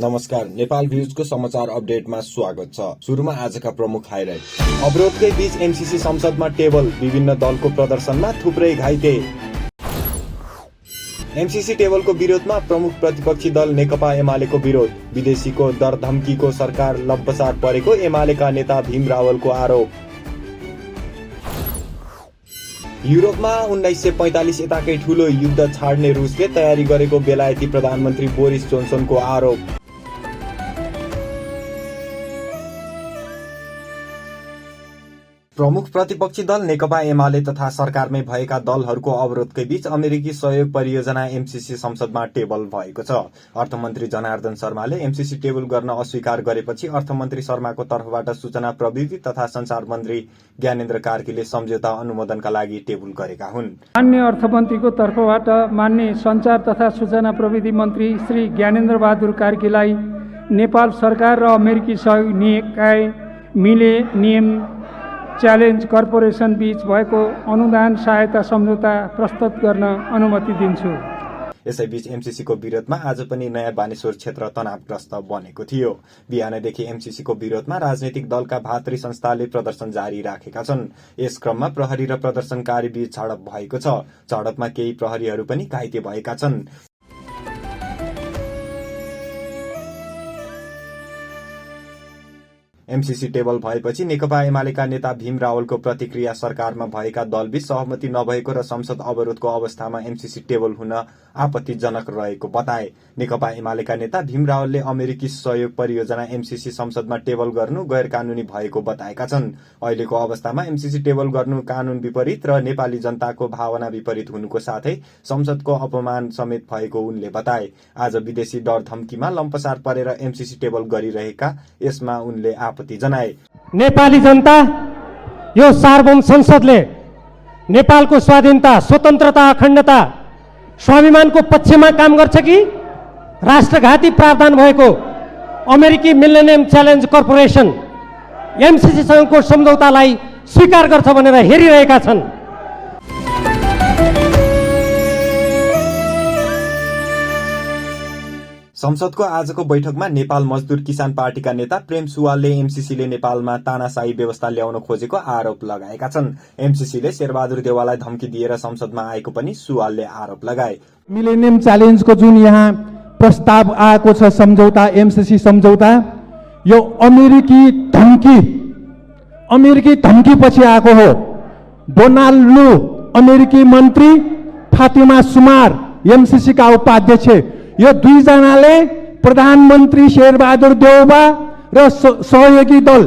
नमस्कार, नेपाल भ्यूजको समाचार अपडेटमा स्वागत छ। सुरुमा आजका प्रमुख हाइलाइट। अवरोधकै बीच एमसीसी संसदमा टेबल, विभिन्न दलको प्रदर्शनमा थुप्रै घाइते। एमसीसी टेबलको विरोधमा प्रमुख प्रतिपक्षी दल नेकपा एमालेको विरोध। विदेशीको डर धम्कीको सरकार लम्पसार परेको एमालेका नेता भीम रावलको आरोप। युरोपमा 1945 यताकै ठूलो युद्ध छाड्ने रुसले तयारी गरेको बेलायती प्रधानमन्त्री बोरिस जोन्सनको आरोप। प्रमुख प्रतिपक्षी दल नेकपा एमाले तथा सरकारमै भएका दलहरूको अवरोधकै बीच अमेरिकी सहयोग परियोजना एमसीसी संसदमा टेबल भएको छ। अर्थमन्त्री जनार्दन शर्माले एमसीसी टेबल गर्न अस्वीकार गरेपछि अर्थमन्त्री शर्माको तर्फबाट सूचना प्रविधि तथा संचार मन्त्री ज्ञानेन्द्र कार्कीले सम्झौता अनुमोदनका लागि टेबल गरेका हुन्। माननीय अर्थमन्त्रीको तर्फबाट माननीय संचार तथा सूचना प्रविधि मन्त्री श्री ज्ञानेन्द्र बहादुर कार्कीलाई नेपाल सरकार र अमेरिकी सहयोग निकाय मिलेनियम च्यालेन्ज कर्पोरेसन बीच भएको अनुदान सहायता सम्झौता प्रस्तुत गर्न अनुमति दिन्छु। यसैबीच एमसीसीको विरोधमा आज पनि नयाँ बानेश्वर क्षेत्र तनावग्रस्त बनेको थियो। बिहानैदेखि एमसीसीको विरोधमा राजनैतिक दलका भातृ संस्थाले प्रदर्शन जारी राखेका छन्। यस क्रममा प्रहरी र प्रदर्शनकारी बीच झडप भएको छ। झडपमा केही प्रहरीहरू पनि घाइते भएका छन्। एमसीसी टेबल भएपछि नेकपा एमालेका नेता भीम रावलको प्रतिक्रिया सरकारमा भएका दलबीच सहमति नभएको र संसद अवरोधको अवस्थामा एमसीसी टेबल हुन आपत्तिजनक रहेको बताए। नेकपा एमालेका नेता भीम रावलले अमेरिकी सहयोग परियोजना एमसीसी संसदमा टेबल गर्नु गैर कानूनी भएको बताएका छन्। अहिलेको अवस्थामा एमसीसी टेबल गर्नु कानून विपरीत र नेपाली जनताको भावना विपरीत हुनुको साथै संसदको अपमान समेत भएको उनले बताए। आज विदेशी डर धम्कीमा लम्पसार परेर एमसीसी टेबल गरिरहेका यसमा उनले आपत्ति जनाए। नेपाली जनता यो सार्वभौम संसदले नेपालको स्वाधीनता, स्वतन्त्रता, अखण्डता, स्वाभिमानको पक्षमा काम गर्छ कि राष्ट्रघाती प्रावधान भएको अमेरिकी मिलेनियम च्यालेन्ज कर्पोरेसन एमसीसीसँगको सम्झौतालाई स्वीकार गर्छ भनेर हेरिरहेका छन्। संसदको आजको बैठकमा नेपाल मजदुर किसान पार्टीका नेता प्रेम सुवालले एमसीसीले नेपालमा तानाशाही व्यवस्था ल्याउन खोजेको आरोप लगाएका छन्। एमसीसीले शेरबहादुर देउवालाई धम्की दिएर संसदमा आएको पनि सुवालले आरोप लगाए। मिलेनियम च्यालेन्जको जुन यहाँ प्रस्ताव आएको छ सम्झौता, एमसीसी सम्झौता, यो अमेरिकी धम्की पछि आएको हो। डोनाल्ड लू अमेरिकी मन्त्री, फातिमा सुमार एमसीसी का उपाध्यक्ष, यो दुईजनाले प्रधानमन्त्री शेरबहादुर देउवा र सहयोगी दल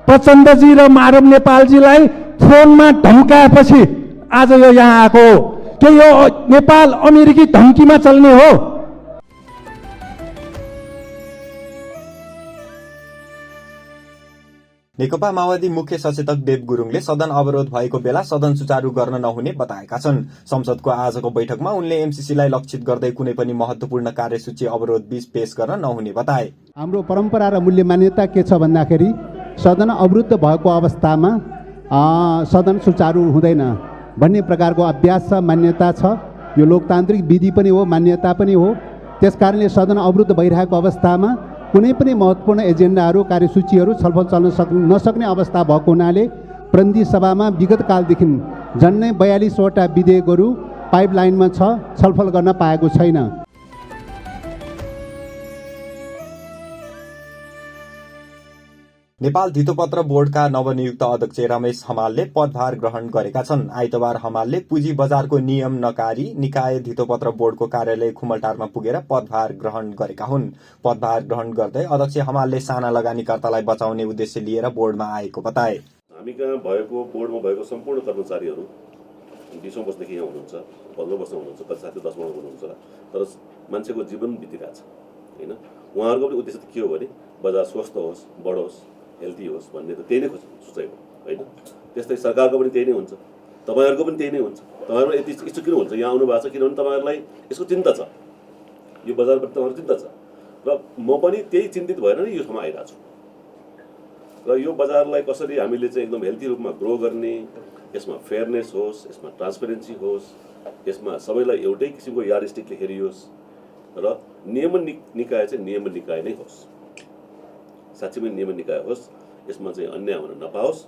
प्रचण्डजी र माधव नेपालजीलाई फोनमा धम्काएपछि आज यो यहाँ आएको हो। के यो नेपाल अमेरिकी धम्कीमा चल्ने हो? नेकपा माओवादी मुख्य सचेतक देव गुरुङले सदन अवरोध भएको बेला सदन सुचारू गर्न नहुने बताएका छन्। संसदको आजको बैठकमा उनले एमसीसीलाई लक्षित गर्दै कुनै पनि महत्वपूर्ण कार्यसूची अवरोध बीच पेश गर्न नहुने बताए। हाम्रो परम्परा र मूल्य मान्यता के छ भन्दाखेरि सदन अवरुद्ध भएको अवस्थामा सदन सुचारू हुँदैन भन्ने प्रकारको अभ्यास छ, मान्यता छ। यो लोकतान्त्रिक विधि पनि हो, मान्यता पनि हो। त्यसकारणले सदन अवरुद्ध भइरहेको अवस्थामा कुनै पनि महत्त्वपूर्ण एजेन्डाहरू, कार्यसूचीहरू छलफल चल्न नसक्ने अवस्था भएको हुनाले प्रतिनिधि सभामा विगत कालदेखि झन्डै 42वटा विधेयकहरू पाइपलाइनमा छ, छलफल गर्न पाएको छैन। नेपाल धितोपत्र बोर्डका नवनियुक्त अध्यक्ष रमेश हमालले पदभार ग्रहण गरेका छन्। आइतबार हमालले पुँजी बजारको नियम नकारी निकाय धितोपत्र बोर्डको कार्यालय खुमलटारमा पुगेर पदभार ग्रहण गरेका हुन्। पदभार ग्रहण गर्दै अध्यक्ष हमालले साना लगानीकर्तालाई बचाउने उद्देश्य लिएर बोर्डमा आएको बताए। हामी कहाँ भएको बोर्डमा भएको सम्पूर्ण कर्मचारीहरू 20औं वर्षदेखि यहाँ हुनुहुन्छ, 15 वर्ष हुनुहुन्छ, कति साथी 10 वर्ष हुनुहुन्छ, तर मान्छेको जीवन बितिरहेको छ हैन। उहाँहरूको पनि उद्देश्य के हो भने बजार स्वस्थ होस्, बढोस्, हेल्दी होस् भन्ने त त्यही नै सोचाइ हो हैन। त्यस्तै सरकारको पनि त्यही नै हुन्छ, तपाईहरुको पनि त्यही नै हुन्छ। तपाईहरु यति इच्छुक किन हुन्छ यहाँ आउनु भएको छ? किनभने तपाईहरुलाई यसको चिन्ता छ, यो बजारप्रति तपाईहरुको चिन्ता छ र म पनि त्यही चिन्तित भएर नै यो ठाउँमा आइरहेको छु। र यो बजारलाई कसरी हामीले चाहिँ एकदम हेल्दी रूपमा ग्रो गर्ने, यसमा फेयरनेस होस्, यसमा ट्रान्सपेरेन्सी होस्, यसमा सबैलाई एउटै किसिमको यार्डस्टिकले हेरियोस् र नियमन निकाय चाहिँ नियमन निकाय नै होस्, साँच्चीमै नियमन निकाय होस्, यसमा चाहिँ अन्याय हुन नपाओस्।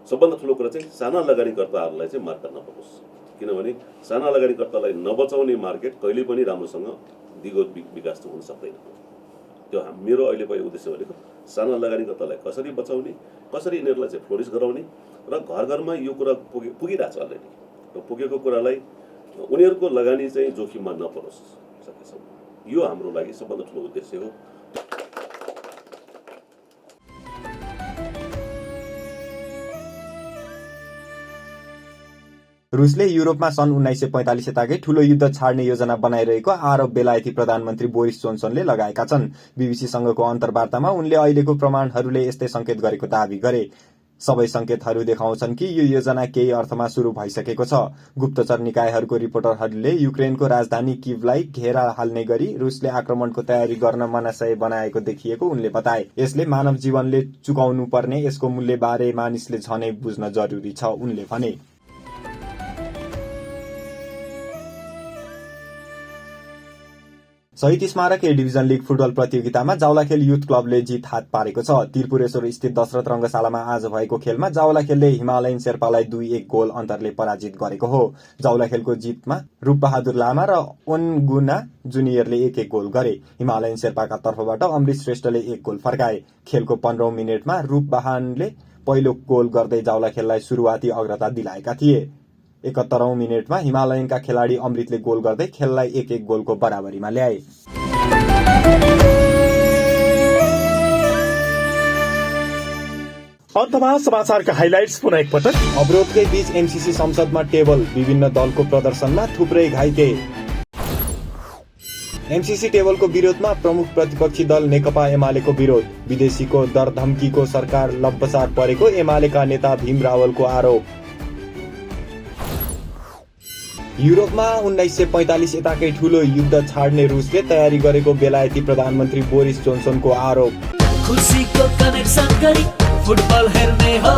सबभन्दा ठुलो कुरा चाहिँ साना लगानीकर्ताहरूलाई चाहिँ मार्का नपरोस्, किनभने साना लगानीकर्तालाई नबचाउने मार्केट कहिले पनि राम्रोसँग दिगो विकास हुन सक्दैन। त्यो मेरो अहिले पनि उद्देश्य भनेको साना लगानीकर्तालाई कसरी बचाउने, कसरी यिनीहरूलाई चाहिँ फ्लोरिस गराउने र घर घरमा यो कुरा पुगिरहेछ अलरेडी, र पुगेको कुरालाई उनीहरूको लगानी चाहिँ जोखिममा नपरोस् सकेसम्म, यो हाम्रो लागि सबभन्दा ठुलो उद्देश्य हो। रुसले युरोपमा सन् 1945 यताकै ठूलो युद्ध छाड्ने योजना बनाइरहेको आरोप बेलायती प्रधानमन्त्री बोरिस जोन्सनले लगाएका छन्। बीबीसीसँगको अन्तर्वार्तामा उनले अहिलेको प्रमाणहरूले यस्तै संकेत गरेको दावी गरे। सबै संकेतहरू देखाउँछन् कि यो योजना केही अर्थमा शुरू भइसकेको छ। गुप्तचर निकायहरूको रिपोर्टरहरूले युक्रेनको राजधानी किभलाई घेरा हाल्ने गरी रुसले आक्रमणको तयारी गर्न मनाशय बनाएको देखिएको उनले बताए। यसले मानव जीवनले चुकाउनु पर्ने यसको मूल्यबारे मानिसले झनै बुझ्न जरुरी छ उनले भने। शहीद स्मारक ए डिभिजन लीग फुटबल प्रतियोगितामा जावलाखेल युथ क्लबले जित हात पारेको छ। तिरपुरेश्वर स्थित दशरथ रंगशालामा आज भएको खेलमा जावलाखेलले हिमालयन शेर्पालाई 2-1 गोल अन्तरले पराजित गरेको हो। जावलाखेलको जितमा रूपबहादुर लामा र ओनगुना जुनियरले 1-1 गोल गरे। हिमालयन शेर्पाका तर्फबाट अमृत श्रेष्ठले 1 गोल फर्काए। खेलको 15औं मिनेटमा रूपबहानले पहिलो गोल गर्दै जावलाखेललाई सुरुवाती अग्रता दिलाएका थिए। 71औं मिनेटमा हिमालयनका खेलाडी अमृतले गोल गर्दै खेललाई 1-1 गोलको बराबरीमा ल्याए। अन्तमा समाचारका हाइलाइट्स पुनः एकपटक। अवरोधकै बीच एमसीसी संसदमा टेबल, विभिन्न दलको प्रदर्शनमा थुप्रै घाइते। एमसीसी टेबलको विरोधमा प्रमुख प्रतिपक्षी दल नेकपा एमालेको विरोध। विदेशीको दर धम्कीको सरकार लम्पसार परेको एमालेका नेता भीम रावलको आरोप। युरोपमा 1945 यताकै ठूलो युद्ध छाड्ने रुसले तयारी गरेको बेलायती प्रधानमन्त्री बोरिस जोन्सनको आरोप। खुसीको कनेक्सन गरी फुटबल हेर्ने हो,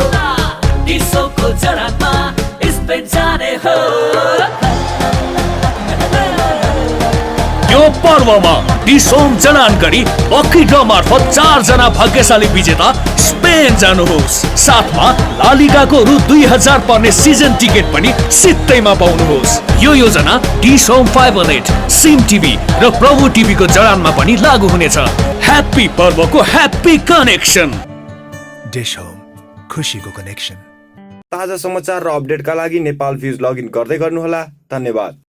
डिसोको जडानमा स्पेन जाने हो। यो पर्वमा डिसोम जडान गरी लकी ड्र मार्फत 4 जना भाग्यशाली विजेता स्पेन जानुहोस्। साथमा ला लिगाको रु 2000 पर्ने सिजन टिकट पनि सित्तैमा पाउनुहोस्। यो योजना डिसोम फाइबर नेट, सिम टिभी र प्रभु टिभीको जडानमा पनि लागू हुनेछ। ह्याप्पी पर्वको ह्याप्पी कनेक्सन। डिसोम, खुशीको कनेक्सन। ताजा समाचार र अपडेटका लागि नेपाल भ्यूज लगइन गर्दै गर्नुहोला। धन्यवाद।